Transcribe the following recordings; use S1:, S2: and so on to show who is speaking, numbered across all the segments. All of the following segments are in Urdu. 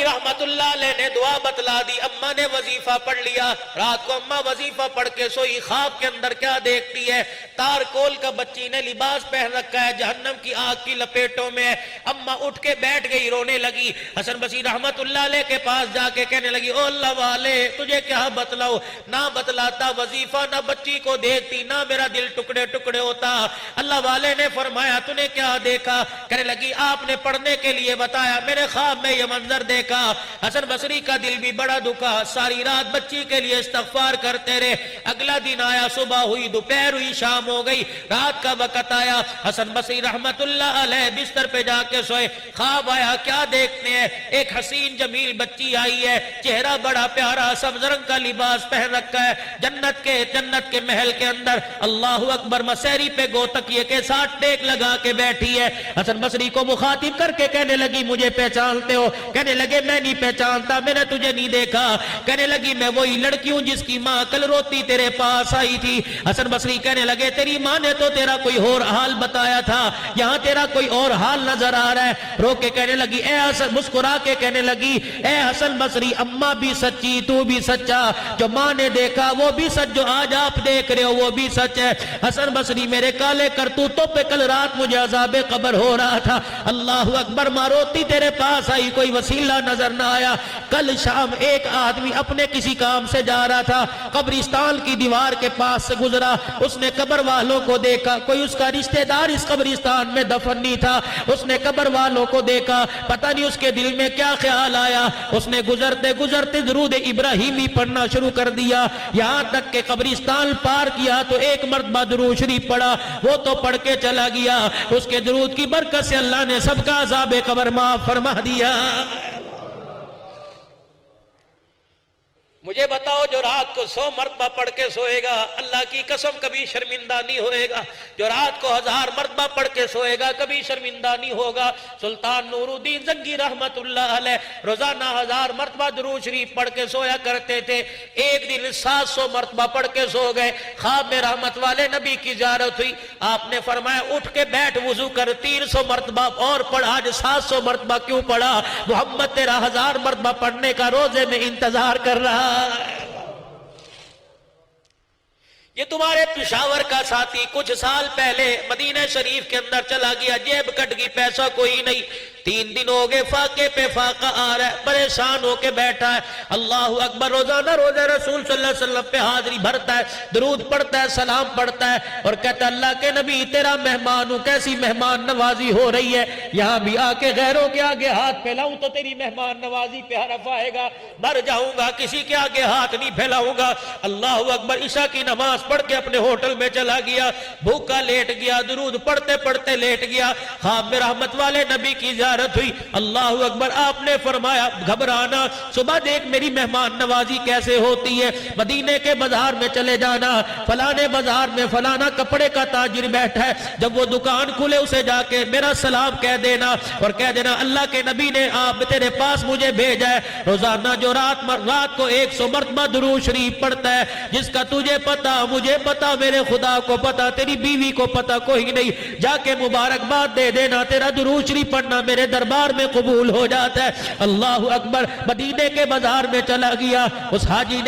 S1: رحمت اللہ علیہ نے دعا بتلا دی، اماں نے وظیفہ پڑھ لیا، رات کو اماں وظیفہ پڑھ کے سوئی، خواب کے اندر کیا دیکھتی ہے؟ تارکول کا بچی نے لباس پہن رکھا ہے، جہنم کی آگ کی لپیٹوں میں ہے۔ اماں اٹھ کے بیٹھ گئی، رونے لگی۔ حسن بصری رحمت اللہ علیہ کے پاس جا کے کہنے لگی، او اللہ والے تجھے کیا بتلاؤ؟ نہ بتلاتا وظیفہ، نہ بچی کو دیکھتی، نہ میرا دل ٹکڑے ٹکڑے ہوتا۔ اللہ والے نے فرمایا تو نے کیا دیکھا؟ کہنے لگی آپ نے پڑھنے کے لیے بتایا، میرے خواب میں یہ منظر دیکھا۔ حسن بصری کا دل بھی بڑا دکھا، ساری رات بچی کے لیے استغفار کرتے رہے۔ اگلا دن آیا، صبح ہوئی، دوپہر ہوئی، شام ہو گئی، رات کا وقت آیا۔ حسن بصری رحمت اللہ علیہ بستر پہ جا کے سوئے، خواب آیا، کیا دیکھتے ہیں؟ ایک حسین جمیل بچی آئی ہے، چہرہ بڑا پیارا، سبز رنگ کا لباس پہن رکھا ہے، جنت کے محل کے اندر، اللہ اکبر، مسیری پہ گوتکیے کے ساتھ ٹیک لگا کے بیٹھی ہے۔ حسن بصری کو مخاطب کر کے کہنے لگی مجھے پہچانتے ہو؟ کہنے لگے میں نہیں پہچانتا، میں نے تجھے نہیں دیکھا۔ کہنے لگی میں وہی لڑکی ہوں جس کی ماں کل روتی تیرے پاس آئی تھی۔ حسن بصری کہنے لگے تیری ماں نے تو تیرا کوئی اور حال بتایا تھا، یہاں تیرا کوئی اور حال نظر آ رہا ہے۔ رو کے کہنے لگی اے حسن، مسکرا کے کہنے لگی اے حسن بصری، اماں بھی سچی، تو بھی سچا، جو ماں نے دیکھا وہ بھی سچ، جو آج آپ دیکھ رہے ہو وہ بھی سچ ہے۔ حسن بصری میرے کالے کرتوتوں پہ کل رات مجھے عذاب قبر ہو رہا تھا، اللہ اکبر، ماں روتی تیرے پاس آئی، کوئی وسیلہ نظر نہ آیا۔ کل شام ایک آدمی اپنے کسی کام سے جا رہا تھا، قبرستان کی دیوار کے پاس سے گزرا، اس نے قبر والوں کو دیکھا، کوئی اس کا رشتہ دار اس قبرستان میں دفن نہیں تھا، اس نے قبر والوں کو دیکھا، پتہ نہیں اس کے دل میں کیا خیال آیا، اس نے گزرتے گزرتے درود ابراہیمی پڑھنا شروع کر دیا، یہاں تک کہ قبرستان پار کیا تو ایک مرتبہ درود شریف پڑھا، وہ تو پڑھ کے چلا گیا، اس کے درود کی برکت سے اللہ نے سب کا عذاب قبر معاف فرما دیا۔ مجھے بتاؤ جو رات کو 100 مرتبہ پڑھ کے سوئے گا اللہ کی قسم کبھی شرمندہ نہیں ہوئے گا، جو رات کو 1000 مرتبہ پڑھ کے سوئے گا کبھی شرمندہ نہیں ہوگا۔ سلطان نور الدین زنگی رحمت اللہ علیہ روزانہ 1000 مرتبہ درود شریف پڑھ کے سویا کرتے تھے، ایک دن 700 مرتبہ پڑھ کے سو گئے۔ خواب میں رحمت والے نبی کی زیارت ہوئی، آپ نے فرمایا اٹھ کے بیٹھ، وضو کر، 300 مرتبہ اور پڑھ، آج 700 مرتبہ کیوں پڑھا؟ محمد تیرا 1000 مرتبہ پڑھنے کا روزے میں انتظار کر رہا۔ یہ تمہارے پشاور کا ساتھی کچھ سال پہلے مدینہ شریف کے اندر چلا گیا، جیب کٹ گئی، پیسہ کوئی نہیں، 3 دن ہو گئے، فاقے پہ فاقہ آ رہا ہے، پریشان ہو کے بیٹھا ہے، اللہ اکبر، روزانہ روزہ رسول صلی اللہ علیہ وسلم پہ حاضری بھرتا ہے، درود پڑھتا ہے، سلام پڑھتا ہے، اور کہتا ہے اللہ کے نبی تیرا مہمان ہوں، کیسی مہمان نوازی ہو رہی ہے، یہاں بھی آ کے غیروں کے آگے ہاتھ پھیلاؤں تو تیری مہمان نوازی پہ حرف آئے گا، مر جاؤں گا کسی کے آگے ہاتھ نہیں پھیلاؤں گا۔ اللہ اکبر، عشاء کی نماز پڑھ کے اپنے ہوٹل میں چلا گیا، بھوکا لیٹ گیا، درود پڑھتے پڑھتے لیٹ گیا، خواب میں رحمت والے نبی کی زیارت ہوئی، اللہ اکبر، آپ نے فرمایا گھبرانا، صبح دیکھ میری مہمان نوازی کیسے ہوتی ہے، مدینے کے بازار میں چلے جانا، فلانے بازار میں فلانا کپڑے کا تاجر بیٹھا ہے، جب وہ دکان کھلے اسے جا کے میرا سلام کہہ دینا، اور کہہ دینا اللہ کے نبی نے آپ تیرے پاس مجھے بھیجا ہے۔ روزانہ جو رات کو 100 مرتبہ درود شریف پڑھتا ہے، جس کا تجھے پتا، مجھے پتا، میرے خدا کو پتا، تیری بیوی کو پتا، کوئی نہیں، جا کے مبارکباد دے دینا، تیرا درود شریف پڑھنا میرے دربار میں قبول ہو جاتا ہے۔ اللہ اکبر، مدینے کے بازار میں چلا گیا، اس حاجی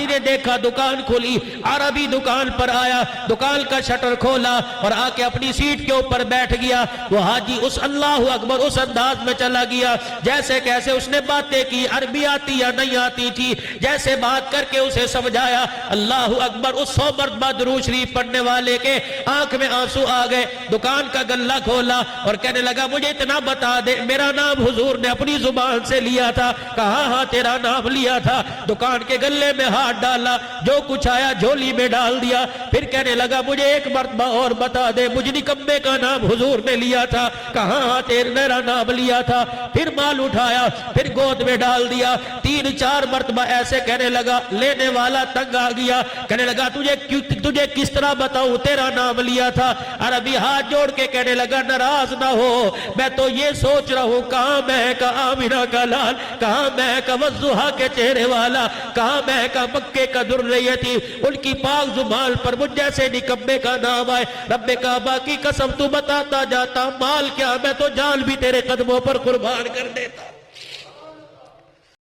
S1: نے دیکھا دکان کھلی، عربی دکان پر آیا، دکان کا شٹر کھولا اور آ کے اپنی سیٹ کے اوپر بیٹھ گیا۔ وہ حاجی اس اللہ اکبر اس انداز میں چلا گیا جیسے کیسے اس نے باتیں کی، عربی آتی یا نہیں آتی تھی، جیسے بات کر کے اسے سمجھایا، اللہ اکبر، اس 100 مرتبہ درود شریف پڑھنے والے کے آنکھ میں آنسو آ گئے، دکان کا گلہ کھولا اور کہنے لگا مجھے اتنا بتا دے، میرا نام حضور نے اپنی زبان سے لیا تھا؟ کہا ہاں تیرا نام لیا تھا۔ دکان کے گلے میں ہاتھ ڈالا، جو کچھ آیا جھولی میں ڈال دیا، پھر کہنے لگا مجھے ایک مرتبہ اور بتا دے، مجھ نکمے کا نام حضور نے لیا تھا؟ کہا ہاں میرا نام لیا تھا۔ پھر مال اٹھایا، پھر گود میں ڈال دیا، 3-4 مرتبہ ایسے کہنے لگا، لینے والا تنگ آ گیا، کہنے لگا تجھے کس طرح بتاؤں تیرا نام لیا تھا؟ عربی ہاتھ جوڑ کے کہنے لگا ناراض نہ ہو، میں تو یہ سوچ رہا ہوں کہاں میں کا آمنہ کا لال، کہاں میں کا وضحا کے چہرے والا، کہاں میں کا مکے کا ذریتی، ان کی پاک زبان پر مجھ جیسے نکمے کا نام آئے۔ رب کعبہ کی قسم تو بتاتا جاتا، مال کیا میں تو جان بھی تیرے قدموں پر قربان کر دیتا۔